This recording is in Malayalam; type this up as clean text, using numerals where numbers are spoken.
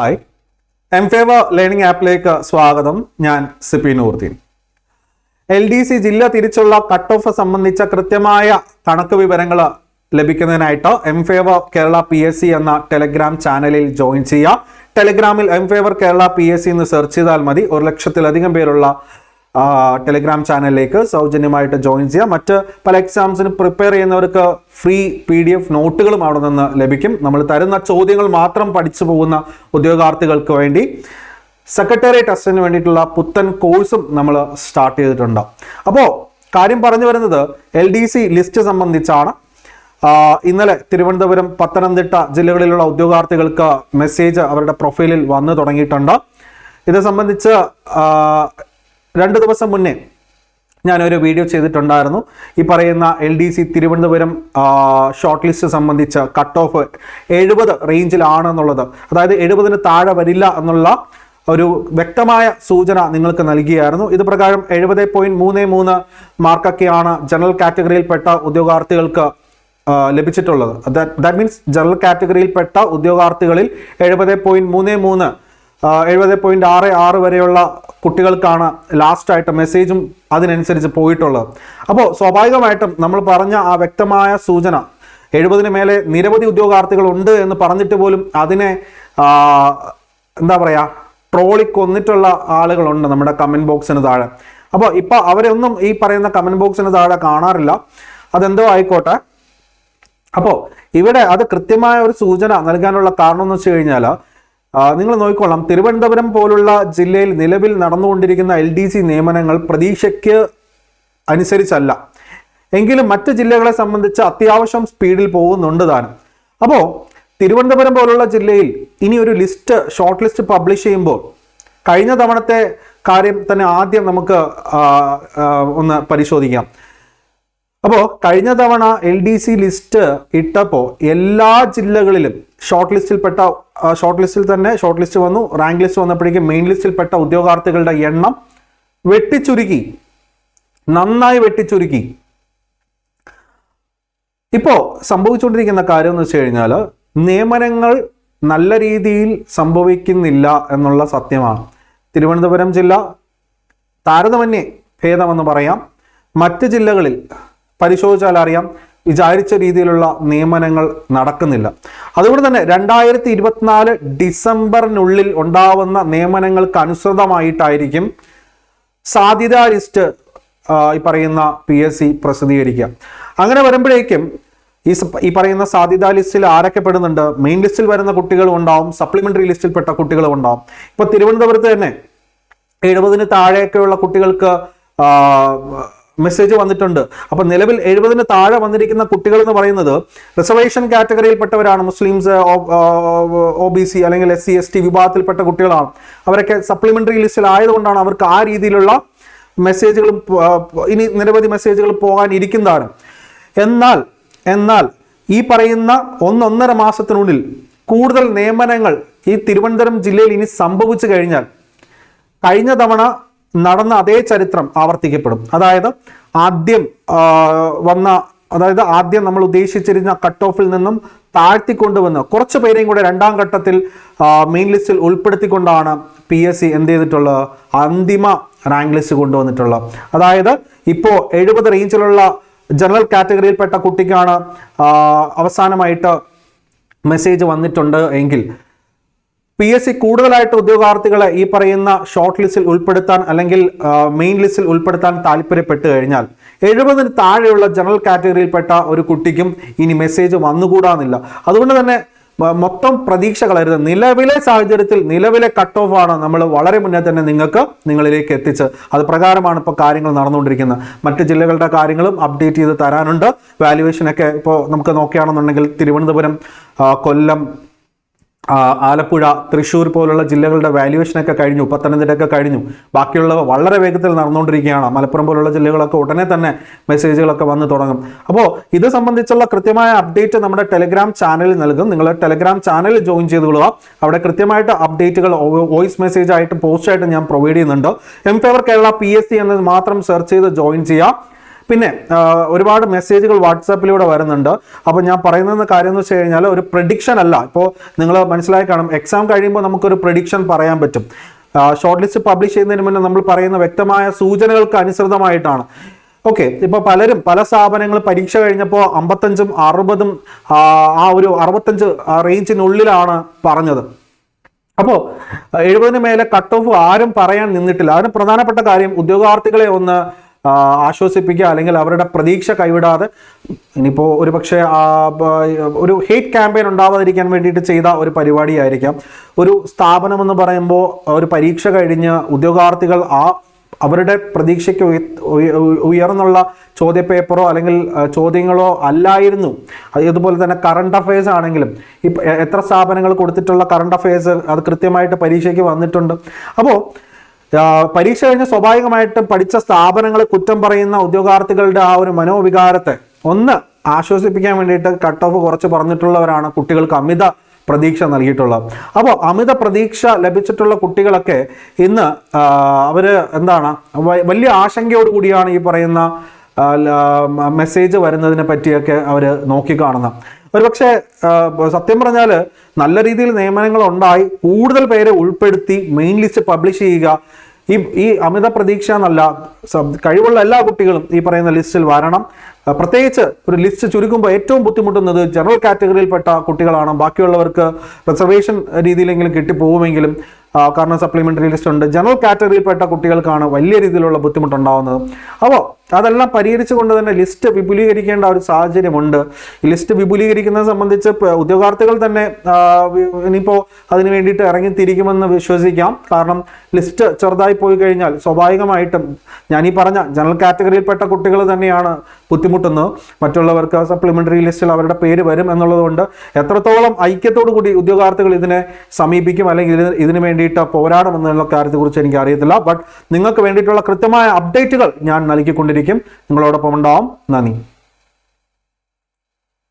ഹായ്, എംഫേവർ ലേണിംഗ് ആപ്പിലേക്ക് സ്വാഗതം. ഞാൻ സിപി നൂർദീൻ. LDC ജില്ല തിരിച്ചുള്ള കട്ട് ഓഫ് സംബന്ധിച്ച കൃത്യമായ കണക്ക് വിവരങ്ങൾ ലഭിക്കുന്നതിനായിട്ട് എംഫേവർ കേരള PSC എന്ന ടെലഗ്രാം ചാനലിൽ ജോയിൻ ചെയ്യുക. ടെലഗ്രാമിൽ എംഫേവർ കേരള PSC എന്ന് സെർച്ച് ചെയ്താൽ മതി. 1,00,000-ലധികം പേരുള്ള ടെലഗ്രാം ചാനലിലേക്ക് സൗജന്യമായിട്ട് ജോയിൻ ചെയ്യുക. മറ്റ് പല എക്സാംസിന് പ്രിപ്പയർ ചെയ്യുന്നവർക്ക് ഫ്രീ PDF നോട്ടുകളും അവിടെ നിന്ന് ലഭിക്കും. നമ്മൾ തരുന്ന ചോദ്യങ്ങൾ മാത്രം പഠിച്ചു പോകുന്ന ഉദ്യോഗാർത്ഥികൾക്ക് വേണ്ടി സെക്രട്ടറി ടെസ്റ്റിന് വേണ്ടിയിട്ടുള്ള പുത്തൻ കോഴ്സും നമ്മൾ സ്റ്റാർട്ട് ചെയ്തിട്ടുണ്ട്. അപ്പോൾ കാര്യം പറഞ്ഞു വരുന്നത് LDC ലിസ്റ്റ് സംബന്ധിച്ചാണ്. ഇന്നലെ തിരുവനന്തപുരം, പത്തനംതിട്ട ജില്ലകളിലുള്ള ഉദ്യോഗാർത്ഥികൾക്ക് മെസ്സേജ് അവരുടെ പ്രൊഫൈലിൽ വന്നു തുടങ്ങിയിട്ടുണ്ട്. ഇത് സംബന്ധിച്ച് 2 ദിവസം മുന്നേ ഞാനൊരു വീഡിയോ ചെയ്തിട്ടുണ്ടായിരുന്നു. ഈ പറയുന്ന LDC തിരുവനന്തപുരം ഷോർട്ട് ലിസ്റ്റ് സംബന്ധിച്ച് കട്ട് ഓഫ് 70 റേഞ്ചിലാണെന്നുള്ളത്, അതായത് 70-ന് താഴെ വരില്ല എന്നുള്ള ഒരു വ്യക്തമായ സൂചന നിങ്ങൾക്ക് നൽകിയായിരുന്നു. ഇത് പ്രകാരം 70.33 മാർക്കൊക്കെയാണ് ജനറൽ കാറ്റഗറിയിൽപ്പെട്ട ഉദ്യോഗാർത്ഥികൾക്ക് ലഭിച്ചിട്ടുള്ളത്. ദാറ്റ് മീൻസ് ജനറൽ കാറ്റഗറിയിൽപ്പെട്ട ഉദ്യോഗാർത്ഥികളിൽ 70.33 70.66 വരെയുള്ള കുട്ടികൾക്കാണ് ലാസ്റ്റ് ആയിട്ട് മെസ്സേജും അതിനനുസരിച്ച് പോയിട്ടുള്ളത്. അപ്പോൾ സ്വാഭാവികമായിട്ടും നമ്മൾ പറഞ്ഞ ആ വ്യക്തമായ സൂചന 70-ന് മേലെ നിരവധി ഉദ്യോഗാർത്ഥികൾ ഉണ്ട് എന്ന് പറഞ്ഞിട്ട് പോലും അതിനെ എന്താ പറയുക, ട്രോളി കൊന്നിട്ടുള്ള ആളുകളുണ്ട് നമ്മുടെ കമൻറ്റ് ബോക്സിന് താഴെ. അപ്പോൾ ഇപ്പോൾ അവരെ ഒന്നും ഈ പറയുന്ന കമൻറ്റ് ബോക്സിന് താഴെ കാണാറില്ല. അതെന്തോ ആയിക്കോട്ടെ. അപ്പോൾ ഇവിടെ അത് കൃത്യമായ ഒരു സൂചന നൽകാനുള്ള കാരണം എന്ന് വെച്ച് കഴിഞ്ഞാൽ, നിങ്ങൾ നോക്കിക്കൊള്ളാം, തിരുവനന്തപുരം പോലുള്ള ജില്ലയിൽ നിലവിൽ നടന്നുകൊണ്ടിരിക്കുന്ന LDC നിയമനങ്ങൾ പ്രതീക്ഷയ്ക്ക് അനുസരിച്ചല്ല എങ്കിലും മറ്റ് ജില്ലകളെ സംബന്ധിച്ച് അത്യാവശ്യം സ്പീഡിൽ പോകുന്നുണ്ട് താനും. അപ്പോൾ തിരുവനന്തപുരം പോലുള്ള ജില്ലയിൽ ഇനി ഒരു ലിസ്റ്റ്, ഷോർട്ട് ലിസ്റ്റ് പബ്ലിഷ് ചെയ്യുമ്പോൾ കഴിഞ്ഞ തവണത്തെ കാര്യം തന്നെ ആദ്യം നമുക്ക് ഒന്ന് പരിശോധിക്കാം. അപ്പോൾ കഴിഞ്ഞ തവണ LDC ലിസ്റ്റ് ഇട്ടപ്പോൾ എല്ലാ ജില്ലകളിലും ഷോർട്ട് ലിസ്റ്റിൽ തന്നെ ഷോർട്ട് ലിസ്റ്റ് വന്നു. റാങ്ക് ലിസ്റ്റ് വന്നപ്പോഴേക്കും മെയിൻ ലിസ്റ്റിൽപ്പെട്ട ഉദ്യോഗാർത്ഥികളുടെ എണ്ണം നന്നായി വെട്ടിച്ചുരുക്കി. ഇപ്പോൾ സംഭവിച്ചുകൊണ്ടിരിക്കുന്ന കാര്യം എന്ന് വെച്ച് കഴിഞ്ഞാൽ, നിയമനങ്ങൾ നല്ല രീതിയിൽ സംഭവിക്കുന്നില്ല എന്നുള്ള സത്യമാണ്. തിരുവനന്തപുരം ജില്ല താരതമ്യേന ഭേദമെന്ന് പറയാം. മറ്റ് ജില്ലകളിൽ പരിശോധിച്ചാൽ അറിയാം, വിചാരിച്ച രീതിയിലുള്ള നിയമനങ്ങൾ നടക്കുന്നില്ല. അതുകൊണ്ട് തന്നെ 2024 ഡിസംബറിനുള്ളിൽ ഉണ്ടാവുന്ന നിയമനങ്ങൾക്ക് അനുസൃതമായിട്ടായിരിക്കും സാധ്യതാ ലിസ്റ്റ് ഈ പറയുന്ന PSC പ്രസിദ്ധീകരിക്കുക. അങ്ങനെ വരുമ്പോഴേക്കും ഈ പറയുന്ന സാധ്യതാ ലിസ്റ്റിൽ ആരൊക്കെ പെടുന്നുണ്ട്? മെയിൻ ലിസ്റ്റിൽ വരുന്ന കുട്ടികളും ഉണ്ടാവും, സപ്ലിമെന്ററി ലിസ്റ്റിൽപ്പെട്ട കുട്ടികളും ഉണ്ടാവും. ഇപ്പൊ തിരുവനന്തപുരത്ത് തന്നെ 70-ന് താഴെയൊക്കെയുള്ള കുട്ടികൾക്ക് മെസ്സേജ് വന്നിട്ടുണ്ട്. അപ്പൊ നിലവിൽ 70-ന് താഴെ വന്നിരിക്കുന്ന കുട്ടികൾ എന്ന് പറയുന്നത് റിസർവേഷൻ കാറ്റഗറിയിൽപ്പെട്ടവരാണ്. മുസ്ലിംസ്, OBC അല്ലെങ്കിൽ SC ST വിഭാഗത്തിൽപ്പെട്ട കുട്ടികളാണ്. അവരൊക്കെ സപ്ലിമെന്ററി ലിസ്റ്റിൽ ആയതുകൊണ്ടാണ് അവർക്ക് ആ രീതിയിലുള്ള മെസ്സേജുകളും ഇനി നിരവധി മെസ്സേജുകൾ പോകാൻ ഇരിക്കുന്നതാണ്. എന്നാൽ ഈ പറയുന്ന 1-1.5 മാസത്തിനുള്ളിൽ കൂടുതൽ നിയമനങ്ങൾ ഈ തിരുവനന്തപുരം ജില്ലയിൽ ഇനി സംഭവിച്ചു കഴിഞ്ഞാൽ കഴിഞ്ഞ തവണ നടന്ന അതേ ചരിത്രം ആവർത്തിക്കപ്പെടും. അതായത് ആദ്യം നമ്മൾ ഉദ്ദേശിച്ചിരുന്ന കട്ട് ഓഫിൽ നിന്നും താഴ്ത്തിക്കൊണ്ടുവന്ന് കുറച്ച് പേരെയും കൂടെ രണ്ടാം ഘട്ടത്തിൽ മെയിൻ ലിസ്റ്റിൽ ഉൾപ്പെടുത്തിക്കൊണ്ടാണ് PSC എന്ത് ചെയ്തിട്ടുള്ളത്? അന്തിമ റാങ്ക് ലിസ്റ്റ് കൊണ്ടുവന്നിട്ടുള്ളത്. അതായത് ഇപ്പോൾ 70 റേഞ്ചിലുള്ള ജനറൽ കാറ്റഗറിയിൽപ്പെട്ട കുട്ടിക്കാണ് അവസാനമായിട്ട് മെസ്സേജ് വന്നിട്ടുണ്ട് എങ്കിൽ PSC കൂടുതലായിട്ട് ഉദ്യോഗാർത്ഥികളെ ഈ പറയുന്ന ഷോർട്ട് ലിസ്റ്റിൽ ഉൾപ്പെടുത്താൻ അല്ലെങ്കിൽ മെയിൻ ലിസ്റ്റിൽ ഉൾപ്പെടുത്താൻ താല്പര്യപ്പെട്ട് കഴിഞ്ഞാൽ 70-ന് താഴെയുള്ള ജനറൽ കാറ്റഗറിയിൽപ്പെട്ട ഒരു കുട്ടിക്കും ഇനി മെസ്സേജ് വന്നുകൂടാന്നില്ല. അതുകൊണ്ട് തന്നെ മൊത്തം പ്രതീക്ഷ കളയരുത്. നിലവിലെ സാഹചര്യത്തിൽ നിലവിലെ കട്ട് ഓഫ് ആണ് നമ്മൾ വളരെ മുന്നേ തന്നെ നിങ്ങളിലേക്ക് എത്തിച്ച് അത് പ്രകാരമാണ് ഇപ്പോൾ കാര്യങ്ങൾ നടന്നുകൊണ്ടിരിക്കുന്നത്. മറ്റ് ജില്ലകളുടെ കാര്യങ്ങളും അപ്ഡേറ്റ് ചെയ്ത് തരാനുണ്ട്. വാല്യുവേഷനൊക്കെ ഇപ്പോൾ നമുക്ക് നോക്കുകയാണെന്നുണ്ടെങ്കിൽ തിരുവനന്തപുരം, കൊല്ലം, ആലപ്പുഴ, തൃശ്ശൂർ പോലുള്ള ജില്ലകളുടെ വാല്യുവേഷനൊക്കെ കഴിഞ്ഞു. പത്തനംതിട്ടയൊക്കെ കഴിഞ്ഞു. ബാക്കിയുള്ളവ വളരെ വേഗത്തിൽ നടന്നുകൊണ്ടിരിക്കുകയാണ്. മലപ്പുറം പോലുള്ള ജില്ലകളൊക്കെ ഉടനെ തന്നെ മെസ്സേജുകളൊക്കെ വന്ന് തുടങ്ങും. അപ്പോൾ ഇത് സംബന്ധിച്ചുള്ള കൃത്യമായ അപ്ഡേറ്റ് നമ്മുടെ ടെലഗ്രാം ചാനലിൽ നൽകും. നിങ്ങൾ ടെലഗ്രാം ചാനലിൽ ജോയിൻ ചെയ്തുകൊള്ളുക. അവിടെ കൃത്യമായിട്ട് അപ്ഡേറ്റുകൾ വോയിസ് മെസ്സേജ് ആയിട്ടും പോസ്റ്റ് ആയിട്ടും ഞാൻ പ്രൊവൈഡ് ചെയ്യുന്നുണ്ട്. എംഫേവർ കേരള PSC എന്നത് മാത്രം സെർച്ച് ചെയ്ത് ജോയിൻ ചെയ്യുക. പിന്നെ ഒരുപാട് മെസ്സേജുകൾ വാട്സാപ്പിലൂടെ വരുന്നുണ്ട്. അപ്പോൾ ഞാൻ പറയുന്ന കാര്യം എന്ന് വെച്ച് കഴിഞ്ഞാൽ ഒരു പ്രഡിക്ഷൻ അല്ല. ഇപ്പോൾ നിങ്ങൾ മനസ്സിലായി കാണും, എക്സാം കഴിയുമ്പോൾ നമുക്കൊരു പ്രഡിക്ഷൻ പറയാൻ പറ്റും. ഷോർട്ട് ലിസ്റ്റ് പബ്ലിഷ് ചെയ്യുന്നതിന് മുന്നേ നമ്മൾ പറയുന്ന വ്യക്തമായ സൂചനകൾക്ക് അനുസൃതമായിട്ടാണ്. ഓക്കെ, ഇപ്പോൾ പല സ്ഥാപനങ്ങൾ പരീക്ഷ കഴിഞ്ഞപ്പോൾ 55-ഉം 60-ഉം ആ ഒരു 65 റേഞ്ചിനുള്ളിലാണ് പറഞ്ഞത്. അപ്പോൾ 70-ന് മേലെ കട്ട് ഓഫ് ആരും പറയാൻ നിന്നിട്ടില്ല. അതിന് പ്രധാനപ്പെട്ട കാര്യം ഉദ്യോഗാർത്ഥികളെ ഒന്ന് ആശ്വസിപ്പിക്കുക, അല്ലെങ്കിൽ അവരുടെ പ്രതീക്ഷ കൈവിടാതെ. ഇനിയിപ്പോൾ ഒരു പക്ഷേ ഒരു ഹേറ്റ് ക്യാമ്പയിൻ ഉണ്ടാവാതിരിക്കാൻ വേണ്ടിയിട്ട് ചെയ്ത ഒരു പരിപാടിയായിരിക്കാം. ഒരു സ്ഥാപനം എന്ന് പറയുമ്പോൾ ഒരു പരീക്ഷ കഴിഞ്ഞ് ഉദ്യോഗാർത്ഥികൾ അവരുടെ പ്രതീക്ഷയ്ക്ക് ഉയർന്നുള്ള ചോദ്യപേപ്പറോ അല്ലെങ്കിൽ ചോദ്യങ്ങളോ അല്ലായിരുന്നു. ഇതുപോലെ തന്നെ കറണ്ട് അഫയേഴ്സ് ആണെങ്കിലും എത്ര സ്ഥാപനങ്ങൾ കൊടുത്തിട്ടുള്ള കറണ്ട് അഫയേഴ്സ് അത് കൃത്യമായിട്ട് പരീക്ഷയ്ക്ക് വന്നിട്ടുണ്ട്. അപ്പോൾ പരീക്ഷ കഴിഞ്ഞ് സ്വാഭാവികമായിട്ടും പഠിച്ച സ്ഥാപനങ്ങളെ കുറ്റം പറയുന്ന ഉദ്യോഗാർത്ഥികളുടെ ആ ഒരു മനോവികാരത്തെ ഒന്ന് ആശ്വസിപ്പിക്കാൻ വേണ്ടിയിട്ട് കട്ട് ഓഫ് കുറച്ച് പറഞ്ഞിട്ടുള്ളവരാണ് കുട്ടികൾക്ക് അമിത പ്രതീക്ഷ നൽകിയിട്ടുള്ളത്. അപ്പോൾ അമിത പ്രതീക്ഷ ലഭിച്ചിട്ടുള്ള കുട്ടികളൊക്കെ ഇന്ന് അവര് എന്താണ് വലിയ ആശങ്കയോടുകൂടിയാണ് ഈ പറയുന്ന മെസ്സേജ് വരുന്നതിനെ പറ്റിയൊക്കെ അവർ നോക്കിക്കാണുന്നത്. ഒരുപക്ഷെ സത്യം പറഞ്ഞാൽ നല്ല രീതിയിൽ നിയമനങ്ങൾ ഉണ്ടായി കൂടുതൽ പേരെ ഉൾപ്പെടുത്തി മെയിൻ ലിസ്റ്റ് പബ്ലിഷ് ചെയ്യുക. ഈ അമിത പ്രതീക്ഷ എന്നല്ല, കഴിവുള്ള എല്ലാ കുട്ടികളും ഈ പറയുന്ന ലിസ്റ്റിൽ വരണം. പ്രത്യേകിച്ച് ഒരു ലിസ്റ്റ് ചുരുക്കുമ്പോൾ ഏറ്റവും ബുദ്ധിമുട്ടുന്നത് ജനറൽ കാറ്റഗറിയിൽപ്പെട്ട കുട്ടികളാണ്. ബാക്കിയുള്ളവർക്ക് റിസർവേഷൻ രീതിയിലെങ്കിലും കിട്ടിപ്പോകുമെങ്കിലും കാരണം സപ്ലിമെൻ്ററി ലിസ്റ്റ് ഉണ്ട്. ജനറൽ കാറ്റഗറിയിൽപ്പെട്ട കുട്ടികൾക്കാണ് വലിയ രീതിയിലുള്ള ബുദ്ധിമുട്ടുണ്ടാകുന്നത്. അപ്പോൾ അതെല്ലാം പരിഹരിച്ചുകൊണ്ട് തന്നെ ലിസ്റ്റ് വിപുലീകരിക്കേണ്ട ഒരു സാഹചര്യമുണ്ട്. ഈ ലിസ്റ്റ് വിപുലീകരിക്കുന്നത് സംബന്ധിച്ച് ഉദ്യോഗാർത്ഥികൾ തന്നെ ഇനിയിപ്പോൾ അതിന് വേണ്ടിയിട്ട് ഇറങ്ങിത്തിരിക്കുമെന്ന് വിശ്വസിക്കാം. കാരണം ലിസ്റ്റ് ചെറുതായി പോയി കഴിഞ്ഞാൽ സ്വാഭാവികമായിട്ടും ഞാൻ ഈ പറഞ്ഞ ജനറൽ കാറ്റഗറിയിൽപ്പെട്ട കുട്ടികൾ തന്നെയാണ് ബുദ്ധിമുട്ടുന്നത്. മറ്റുള്ളവർക്ക് സപ്ലിമെൻ്ററി ലിസ്റ്റിൽ അവരുടെ പേര് വരും എന്നുള്ളതുകൊണ്ട് എത്രത്തോളം ഐക്യത്തോടു കൂടി ഉദ്യോഗാർത്ഥികൾ ഇതിനെ സമീപിക്കും അല്ലെങ്കിൽ ഇതിനു വേണ്ടിയിട്ട് പോരാടും എന്നുള്ള കാര്യത്തെക്കുറിച്ച് എനിക്ക് അറിയത്തില്ല. ബട്ട് നിങ്ങൾക്ക് വേണ്ടിയിട്ടുള്ള കൃത്യമായ അപ്ഡേറ്റുകൾ ഞാൻ നൽകിക്കൊണ്ടിരിക്കും. നിങ്ങളോടൊപ്പം ഉണ്ടാവും. നന്ദി.